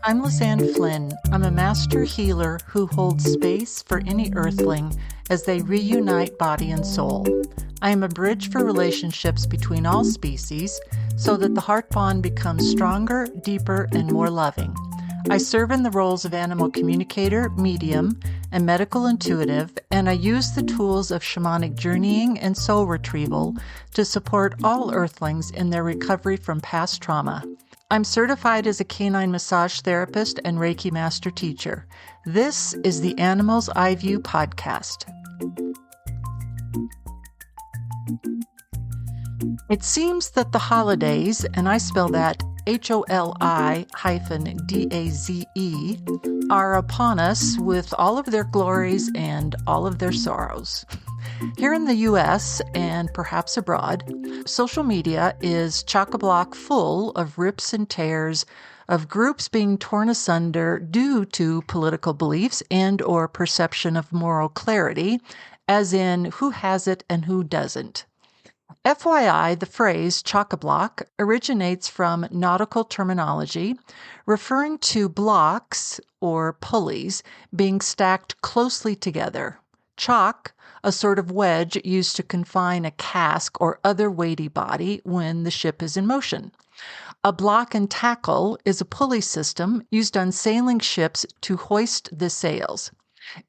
I'm Lizanne Flynn. I'm a master healer who holds space for any earthling as they reunite body and soul. I am a bridge for relationships between all species so that the heart bond becomes stronger, deeper, and more loving. I serve in the roles of animal communicator, medium, and medical intuitive, and I use the tools of shamanic journeying and soul retrieval to support all earthlings in their recovery from past trauma. I'm certified as a canine massage therapist and Reiki master teacher. This is the Animals iView podcast. It seems that the holidays, and I spell that HOLI-DAZE, are upon us with all of their glories and all of their sorrows. Here in the U.S. and perhaps abroad, social media is chock-a-block full of rips and tears of groups being torn asunder due to political beliefs and or perception of moral clarity, as in who has it and who doesn't. FYI, the phrase chock-a-block originates from nautical terminology referring to blocks or pulleys being stacked closely together. Chock, a sort of wedge used to confine a cask or other weighty body when the ship is in motion. A block and tackle is a pulley system used on sailing ships to hoist the sails.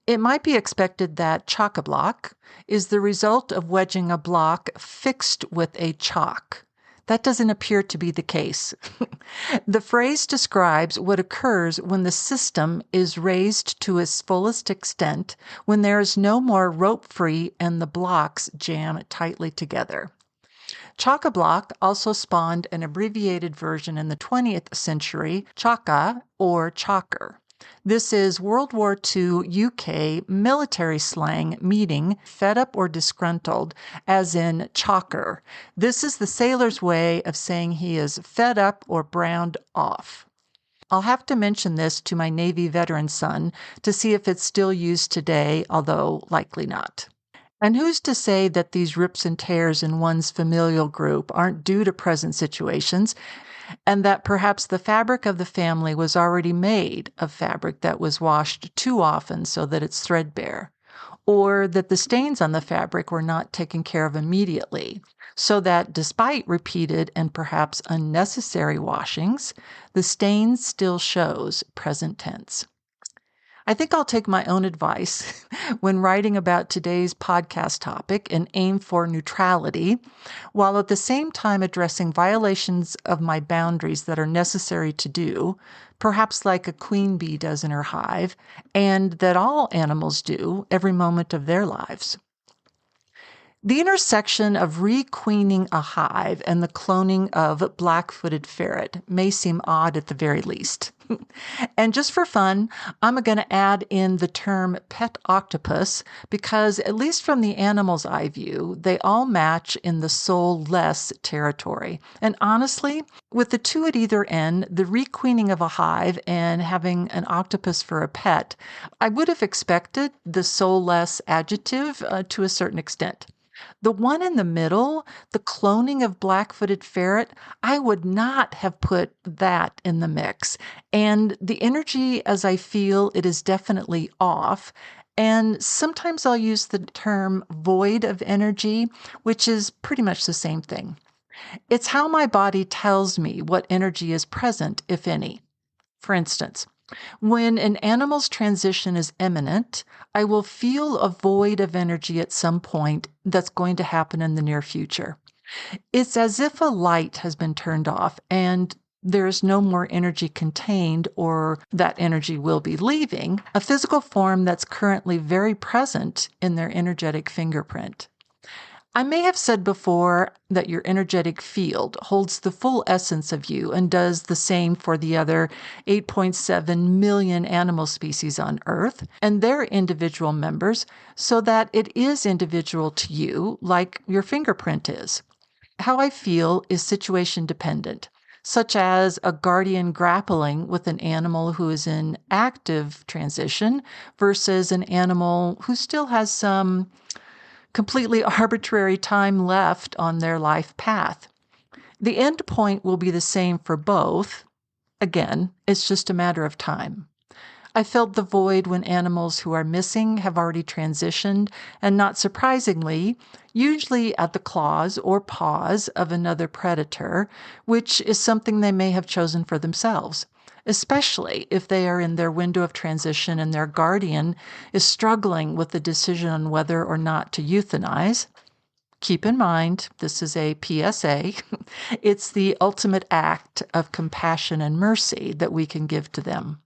It might be expected that chock-a-block is the result of wedging a block fixed with a chock. That doesn't appear to be the case. The phrase describes what occurs when the system is raised to its fullest extent, when there is no more rope free and the blocks jam tightly together. Chock-a-block also spawned an abbreviated version in the 20th century, chocka or chocker. This is World War II UK military slang meaning fed up or disgruntled, as in chocker. This is the sailor's way of saying he is fed up or browned off. I'll have to mention this to my Navy veteran son to see if it's still used today, although likely not. And who's to say that these rips and tears in one's familial group aren't due to present situations, and that perhaps the fabric of the family was already made of fabric that was washed too often so that it's threadbare, or that the stains on the fabric were not taken care of immediately, so that despite repeated and perhaps unnecessary washings, the stain still shows present tense. I think I'll take my own advice when writing about today's podcast topic and aim for neutrality, while at the same time addressing violations of my boundaries that are necessary to do, perhaps like a queen bee does in her hive, and that all animals do every moment of their lives. The intersection of requeening a hive and the cloning of Black Footed Ferret may seem odd at the very least. And just for fun, I'm going to add in the term pet octopus because, at least from the animals I view, they all match in the soulless territory. And honestly, with the two at either end, the requeening of a hive and having an octopus for a pet, I would have expected the soulless adjective to a certain extent. The one in the middle, the cloning of Black-footed ferret, I would not have put that in the mix. And the energy as I feel it is definitely off. And sometimes I'll use the term void of energy, which is pretty much the same thing. It's how my body tells me what energy is present, if any. For instance, when an animal's transition is imminent, I will feel a void of energy at some point that's going to happen in the near future. It's as if a light has been turned off and there is no more energy contained, or that energy will be leaving a physical form that's currently very present in their energetic fingerprint. I may have said before that your energetic field holds the full essence of you and does the same for the other 8.7 million animal species on Earth and their individual members, so that it is individual to you like your fingerprint is. How I feel is situation dependent, such as a guardian grappling with an animal who is in active transition versus an animal who still has some completely arbitrary time left on their life path. The end point will be the same for both, Again, it's just a matter of time. I filled the void when animals who are missing have already transitioned, and not surprisingly, usually at the claws or paws of another predator, which is something they may have chosen for themselves, especially if they are in their window of transition and their guardian is struggling with the decision on whether or not to euthanize. Keep in mind, this is a PSA. It's the ultimate act of compassion and mercy that we can give to them.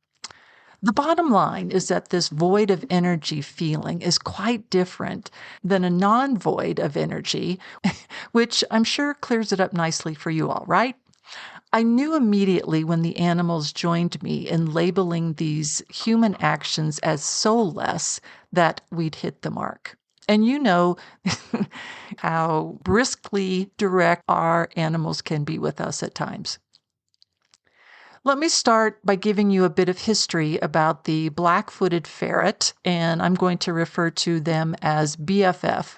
The bottom line is that this void of energy feeling is quite different than a non void of energy, which I'm sure clears it up nicely for you all, right? I knew immediately when the animals joined me in labeling these human actions as soulless that we'd hit the mark. And you know how briskly direct our animals can be with us at times. Let me start by giving you a bit of history about the Black Footed Ferret, and I'm going to refer to them as BFF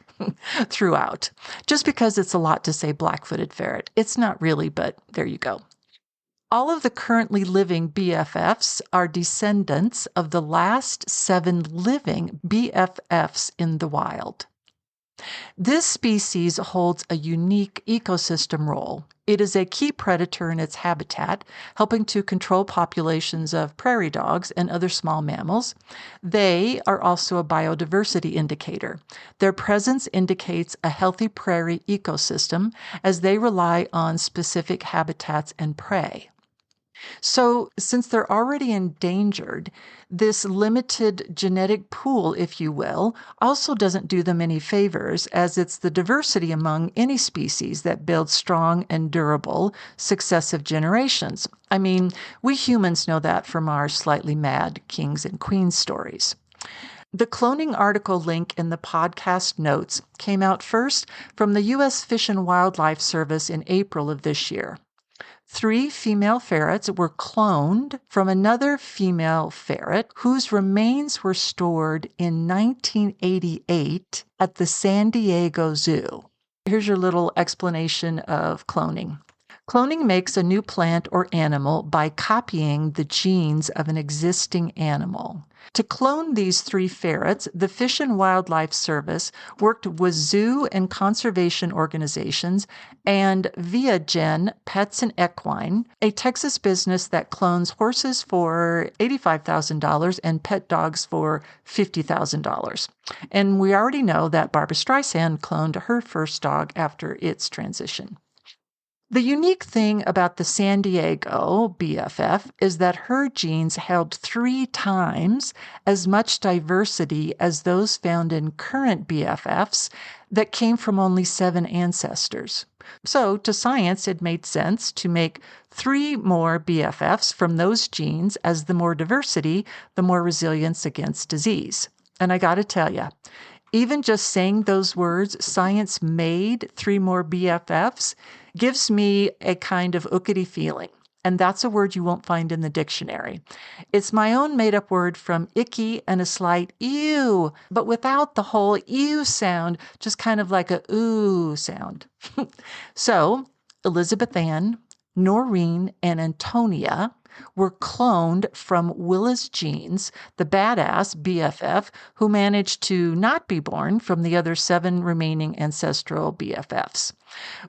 throughout, just because it's a lot to say Black Footed Ferret. It's not really, but there you go. All of the currently living BFFs are descendants of the last 7 living BFFs in the wild. This species holds a unique ecosystem role. It is a key predator in its habitat, helping to control populations of prairie dogs and other small mammals. They are also a biodiversity indicator. Their presence indicates a healthy prairie ecosystem as they rely on specific habitats and prey. So, since they're already endangered, this limited genetic pool, if you will, also doesn't do them any favors, as it's the diversity among any species that builds strong and durable successive generations. I mean, we humans know that from our slightly mad kings and queens stories. The cloning article link in the podcast notes came out first from the U.S. Fish and Wildlife Service in April of this year. 3 female ferrets were cloned from another female ferret whose remains were stored in 1988 at the San Diego Zoo. Here's your little explanation of cloning. Cloning makes a new plant or animal by copying the genes of an existing animal. To clone these 3 ferrets, the Fish and Wildlife Service worked with zoo and conservation organizations and ViaGen Pets and Equine, a Texas business that clones horses for $85,000 and pet dogs for $50,000. And we already know that Barbra Streisand cloned her first dog after its transition. The unique thing about the San Diego BFF is that her genes held 3 times as much diversity as those found in current BFFs that came from only 7 ancestors. So, to science, it made sense to make 3 more BFFs from those genes, as the more diversity, the more resilience against disease. And I gotta tell you, even just saying those words, science made 3 more BFFs, gives me a kind of ookity feeling. And that's a word you won't find in the dictionary. It's my own made-up word from icky and a slight ew, but without the whole ew sound, just kind of like a ooh sound. So, Elizabeth Ann, Noreen, and Antonia were cloned from Willa's genes, the badass BFF who managed to not be born from the other 7 remaining ancestral BFFs.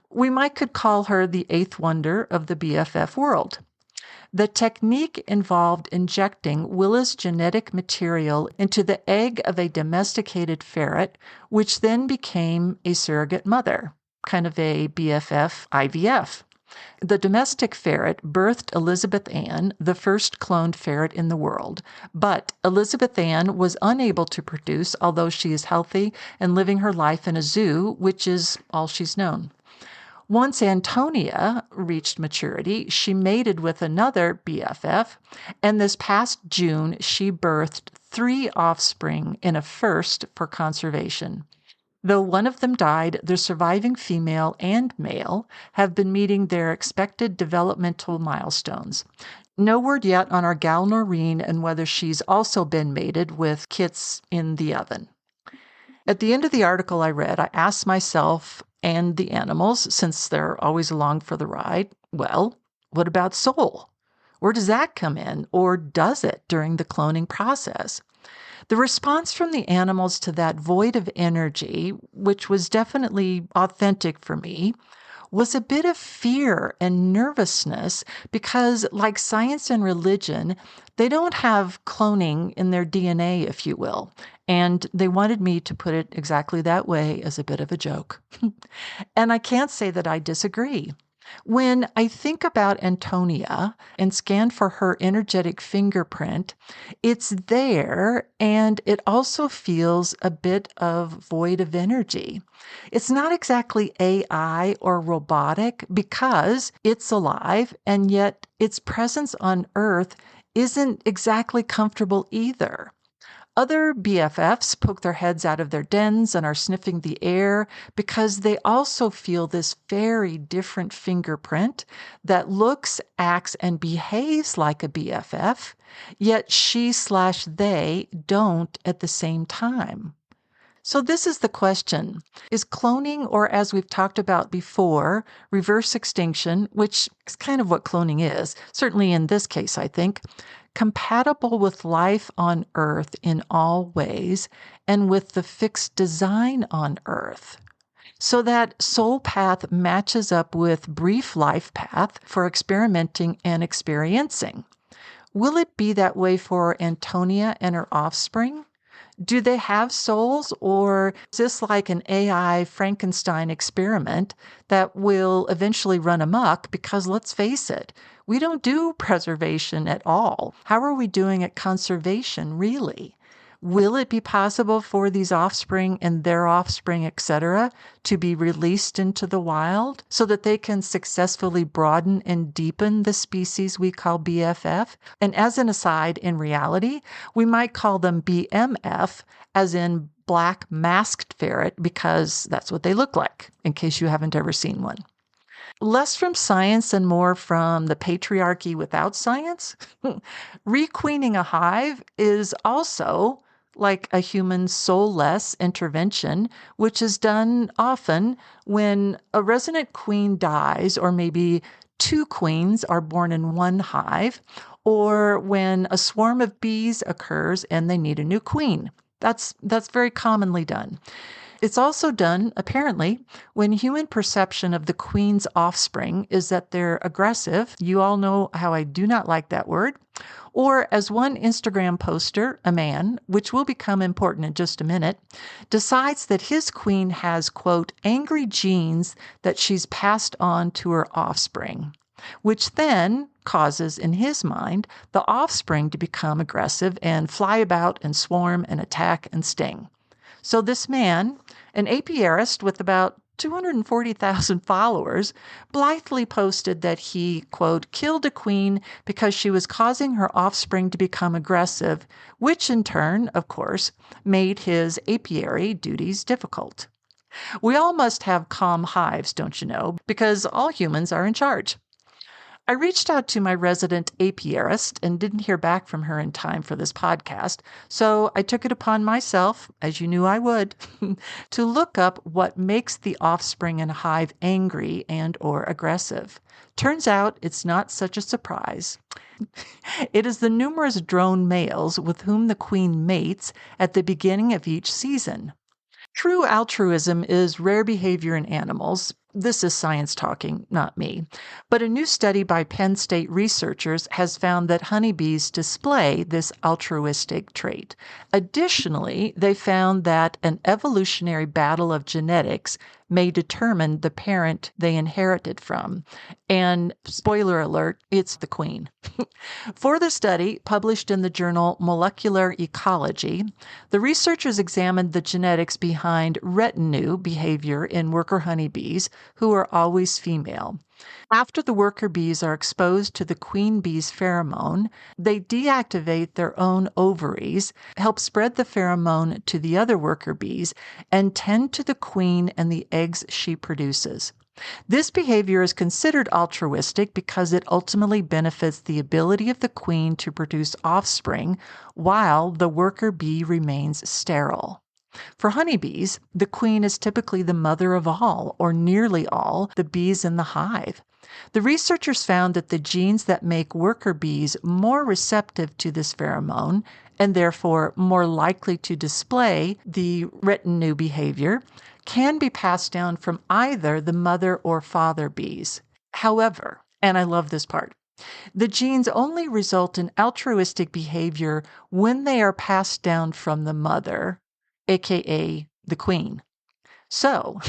We could call her the 8th wonder of the BFF world. The technique involved injecting Willa's genetic material into the egg of a domesticated ferret, which then became a surrogate mother, kind of a BFF IVF. The domestic ferret birthed Elizabeth Ann, the first cloned ferret in the world, but Elizabeth Ann was unable to produce, although she is healthy and living her life in a zoo, which is all she's known. Once Antonia reached maturity, she mated with another BFF, and this past June she birthed 3 offspring in a first for conservation. Though one of them died, the surviving female and male have been meeting their expected developmental milestones. No word yet on our gal Noreen and whether she's also been mated with kits in the oven. At the end of the article I read, I asked myself and the animals, since they're always along for the ride, well, what about soul? Where does that come in, or does it during the cloning process? The response from the animals to that void of energy, which was definitely authentic for me, was a bit of fear and nervousness because, like science and religion, they don't have cloning in their DNA, if you will. And they wanted me to put it exactly that way as a bit of a joke. And I can't say that I disagree. When I think about Antonia and scan for her energetic fingerprint, it's there and it also feels a bit of void of energy. It's not exactly AI or robotic because it's alive, and yet its presence on Earth isn't exactly comfortable either. Other BFFs poke their heads out of their dens and are sniffing the air because they also feel this very different fingerprint that looks, acts, and behaves like a BFF, yet she/they don't at the same time. So this is the question. Is cloning, or as we've talked about before, reverse extinction, which is kind of what cloning is, certainly in this case, I think, compatible with life on Earth in all ways and with the fixed design on Earth? So that soul path matches up with brief life path for experimenting and experiencing. Will it be that way for Antonia and her offspring? Do they have souls, or is this like an AI Frankenstein experiment that will eventually run amok? Because let's face it, we don't do preservation at all. How are we doing at conservation, really? Will it be possible for these offspring and their offspring, etc., to be released into the wild so that they can successfully broaden and deepen the species we call BFF? And as an aside, in reality, we might call them BMF, as in black masked ferret, because that's what they look like, in case you haven't ever seen one. Less from science and more from the patriarchy without science. Requeening a hive is also like a human soulless intervention, which is done often when a resident queen dies, or maybe two queens are born in one hive, or when a swarm of bees occurs and they need a new queen. That's very commonly done. It's also done, apparently, when human perception of the queen's offspring is that they're aggressive. You all know how I do not like that word. Or as one Instagram poster, a man, which will become important in just a minute, decides that his queen has, quote, angry genes that she's passed on to her offspring, which then causes, in his mind, the offspring to become aggressive and fly about and swarm and attack and sting. So this man, an apiarist with about 240,000 followers, blithely posted that he, quote, killed a queen because she was causing her offspring to become aggressive, which in turn, of course, made his apiary duties difficult. We all must have calm hives, don't you know, because all humans are in charge. I reached out to my resident apiarist and didn't hear back from her in time for this podcast, so I took it upon myself, as you knew I would, to look up what makes the offspring in a hive angry and or aggressive. Turns out it's not such a surprise. It is the numerous drone males with whom the queen mates at the beginning of each season. True altruism is rare behavior in animals. This is science talking, not me. But a new study by Penn State researchers has found that honeybees display this altruistic trait. Additionally, they found that an evolutionary battle of genetics may determine the parent they inherited from. And spoiler alert, it's the queen. For the study, published in the journal Molecular Ecology, the researchers examined the genetics behind retinue behavior in worker honeybees, who are always female. After the worker bees are exposed to the queen bee's pheromone, they deactivate their own ovaries, help spread the pheromone to the other worker bees, and tend to the queen and the eggs she produces. This behavior is considered altruistic because it ultimately benefits the ability of the queen to produce offspring while the worker bee remains sterile. For honeybees, the queen is typically the mother of all, or nearly all, the bees in the hive. The researchers found that the genes that make worker bees more receptive to this pheromone and therefore more likely to display the retinue behavior can be passed down from either the mother or father bees. However, and I love this part, the genes only result in altruistic behavior when they are passed down from the mother, aka the queen. So,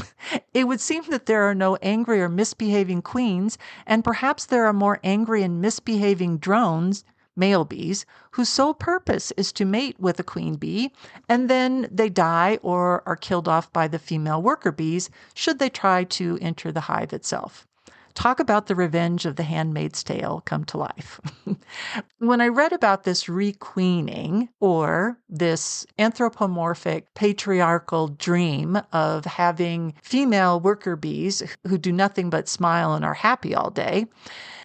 it would seem that there are no angry or misbehaving queens, and perhaps there are more angry and misbehaving drones, male bees, whose sole purpose is to mate with a queen bee, and then they die or are killed off by the female worker bees should they try to enter the hive itself. Talk about the revenge of the Handmaid's Tale come to life. When I read about this requeening, or this anthropomorphic patriarchal dream of having female worker bees who do nothing but smile and are happy all day,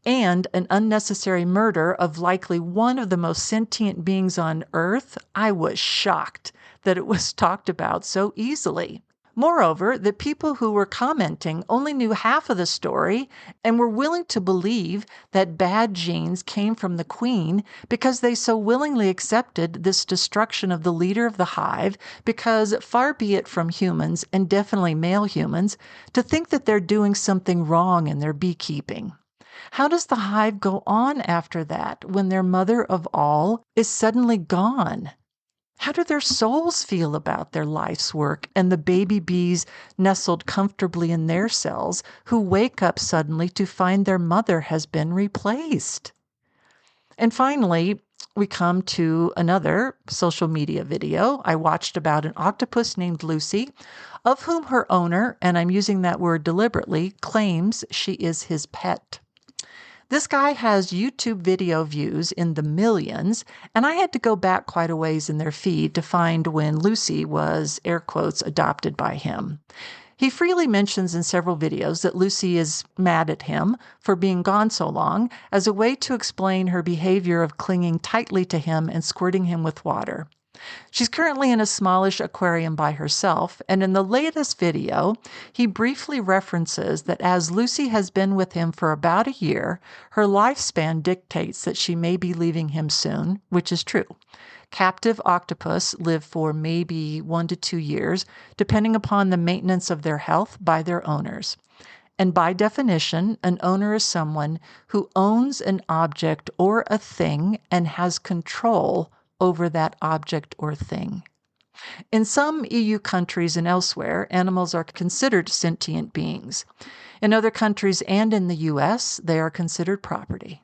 and an unnecessary murder of likely one of the most sentient beings on Earth, I was shocked that it was talked about so easily. Moreover, the people who were commenting only knew half of the story and were willing to believe that bad genes came from the queen because they so willingly accepted this destruction of the leader of the hive, because far be it from humans, and definitely male humans, to think that they're doing something wrong in their beekeeping. How does the hive go on after that when their mother of all is suddenly gone? How do their souls feel about their life's work and the baby bees nestled comfortably in their cells who wake up suddenly to find their mother has been replaced? And finally, we come to another social media video I watched about an octopus named Lucy, of whom her owner, and I'm using that word deliberately, claims she is his pet. This guy has YouTube video views in the millions, and I had to go back quite a ways in their feed to find when Lucy was, air quotes, adopted by him. He freely mentions in several videos that Lucy is mad at him for being gone so long, as a way to explain her behavior of clinging tightly to him and squirting him with water. She's currently in a smallish aquarium by herself, and in the latest video, he briefly references that as Lucy has been with him for about a year, her lifespan dictates that she may be leaving him soon, which is true. Captive octopus live for maybe 1 to 2 years, depending upon the maintenance of their health by their owners. And by definition, an owner is someone who owns an object or a thing and has control over that object or thing. In some EU countries and elsewhere, animals are considered sentient beings. In other countries and in the US, they are considered property.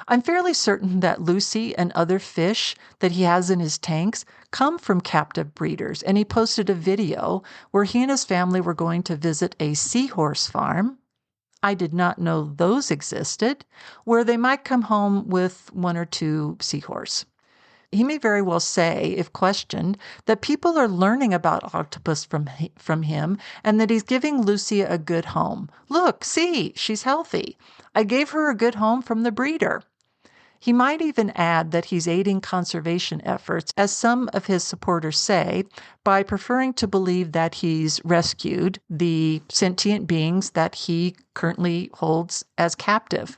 I'm fairly certain that Lucy and other fish that he has in his tanks come from captive breeders, and he posted a video where he and his family were going to visit a seahorse farm. I did not know those existed, where they might come home with 1 or 2 seahorse. He may very well say, if questioned, that people are learning about octopus from him and that he's giving Lucy a good home. Look, see, she's healthy. I gave her a good home from the breeder. He might even add that he's aiding conservation efforts, as some of his supporters say, by preferring to believe that he's rescued the sentient beings that he currently holds as captive.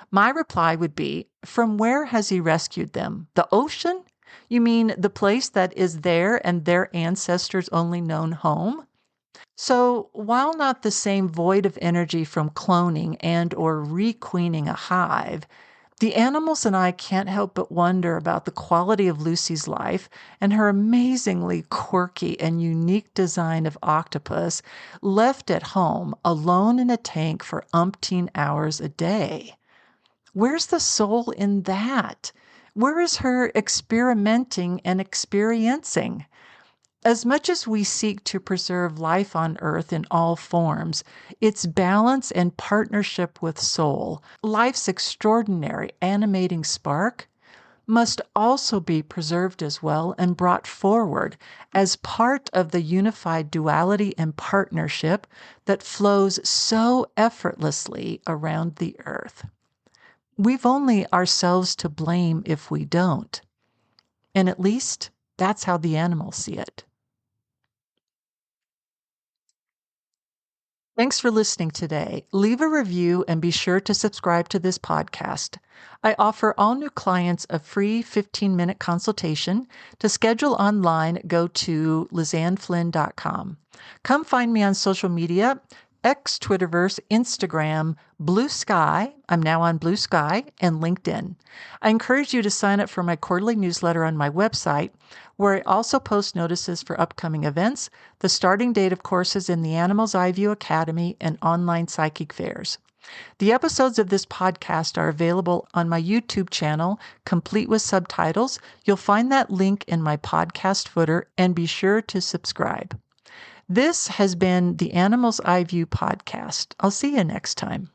My reply would be, from where has he rescued them? The ocean? You mean the place that is their and their ancestors' only known home? So, while not the same void of energy from cloning and or requeening a hive, the animals and I can't help but wonder about the quality of Lucy's life and her amazingly quirky and unique design of octopus left at home alone in a tank for umpteen hours a day. Where's the soul in that? Where is her experimenting and experiencing? As much as we seek to preserve life on earth in all forms, its balance and partnership with soul, life's extraordinary animating spark, must also be preserved as well and brought forward as part of the unified duality and partnership that flows so effortlessly around the earth. We've only ourselves to blame if we don't. And at least that's how the animals see it. Thanks for listening today. Leave a review and be sure to subscribe to this podcast. I offer all new clients a free 15-minute consultation. To schedule online, go to lizanneflynn.com. Come find me on social media, X, Twitterverse, Instagram, Blue Sky. I'm now on Blue Sky and LinkedIn. I encourage you to sign up for my quarterly newsletter on my website, where I also post notices for upcoming events, the starting date of courses in the Animals iView Academy, and online psychic fairs. The episodes of this podcast are available on my YouTube channel, complete with subtitles. You'll find that link in my podcast footer, and be sure to subscribe. This has been the Animals iView podcast. I'll see you next time.